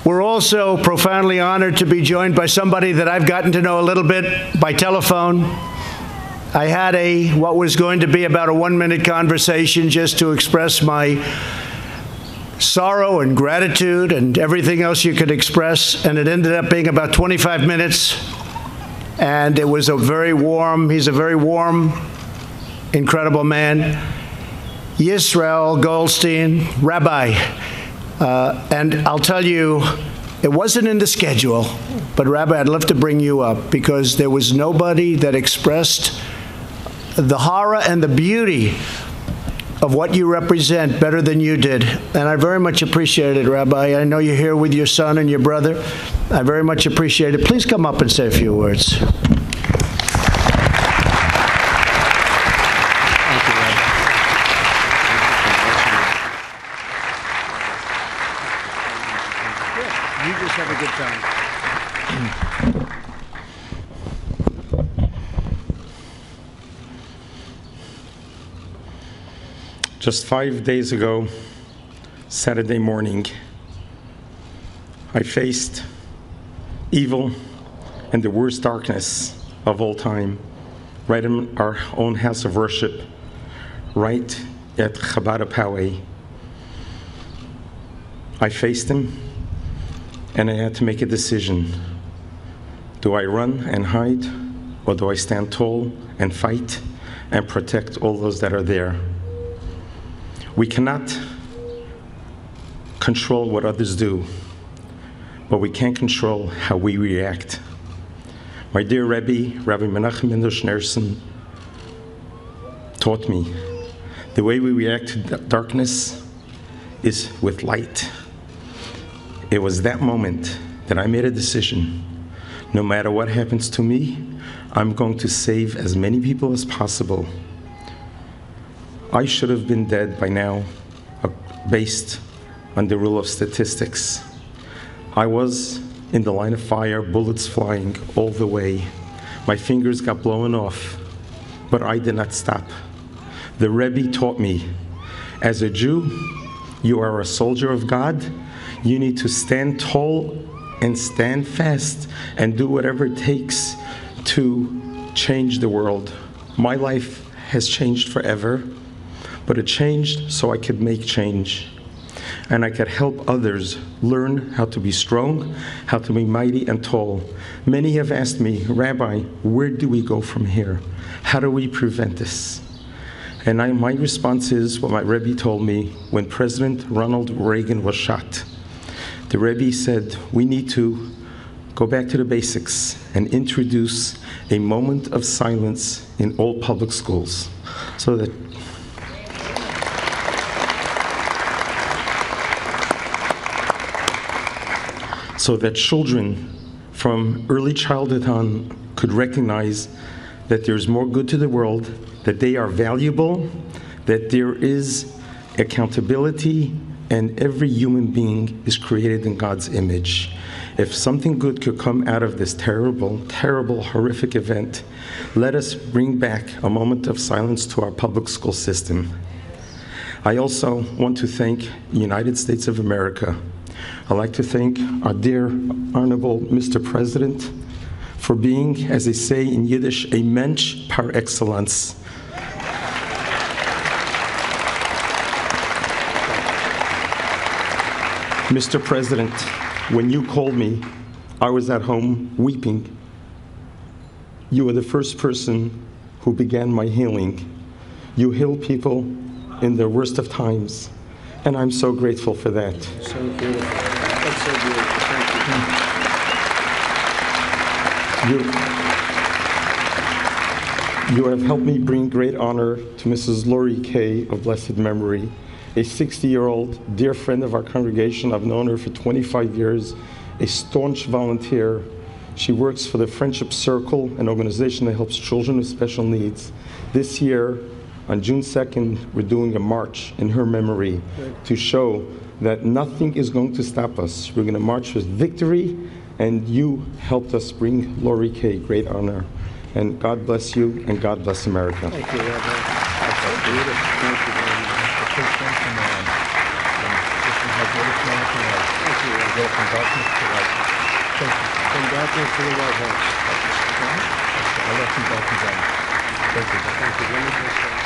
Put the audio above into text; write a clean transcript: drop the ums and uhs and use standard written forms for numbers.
We're also profoundly honored to be joined by somebody that I've gotten to know a little bit by telephone. I had what was going to be about a 1-minute conversation just to express my sorrow and gratitude and everything else you could express, and it ended up being about 25 minutes, and it was he's a very warm, incredible man. Israel Goldstein, Rabbi, and I'll tell you, it wasn't in the schedule, but Rabbi, I'd love to bring you up because there was nobody that expressed the horror and the beauty of what you represent better than you did. And I very much appreciate it, Rabbi. I know you're here with your son and your brother. I very much appreciate it. Please come up and say a few words. Just 5 days ago, Saturday morning, I faced evil and the worst darkness of all time, right in our own house of worship, right at Chabad Pוויי. I faced him, and I had to make a decision. Do I run and hide, or do I stand tall and fight and protect all those that are there? We cannot control what others do, but we can control how we react. My dear Rebbe, Rabbi Menachem Mendel Schneerson, taught me the way we react to darkness is with light. It was that moment that I made a decision. No matter what happens to me, I'm going to save as many people as possible. I should have been dead by now, based on the rule of statistics. I was in the line of fire, bullets flying all the way. My fingers got blown off, but I did not stop. The Rebbe taught me, as a Jew, you are a soldier of God. You need to stand tall and stand fast and do whatever it takes to change the world. My life has changed forever. But it changed so I could make change. And I could help others learn how to be strong, how to be mighty and tall. Many have asked me, Rabbi, where do we go from here? How do we prevent this? And my response is what my Rebbe told me when President Ronald Reagan was shot. The Rebbe said, we need to go back to the basics and introduce a moment of silence in all public schools so that children from early childhood on could recognize that there's more good to the world, that they are valuable, that there is accountability, and every human being is created in God's image. If something good could come out of this terrible, terrible, horrific event, let us bring back a moment of silence to our public school system. I also want to thank the United States of America. I'd like to thank our dear, honorable Mr. President for being, as they say in Yiddish, a mensch par excellence. Mr. President, when you called me, I was at home weeping. You were the first person who began my healing. You heal people in their worst of times, and I'm so grateful for that. So beautiful. That's so beautiful. Thank you. You have helped me bring great honor to Mrs. Lori Kay of blessed memory, a 60-year-old dear friend of our congregation. I've known her for 25 years, a staunch volunteer. She works for the Friendship Circle, an organization that helps children with special needs. This year, on June 2nd, we're doing a march in her memory to show that nothing is going to stop us. We're going to march with victory, and you helped us bring Lori Kay great honor. And God bless you, and God bless America. Thank you, Rabbi. That's so beautiful. Thank you very much. Thank you, Rabbi. go from darkness to light. Thank you. From darkness to the White House. I left some darkness out. Thank you. Thank you.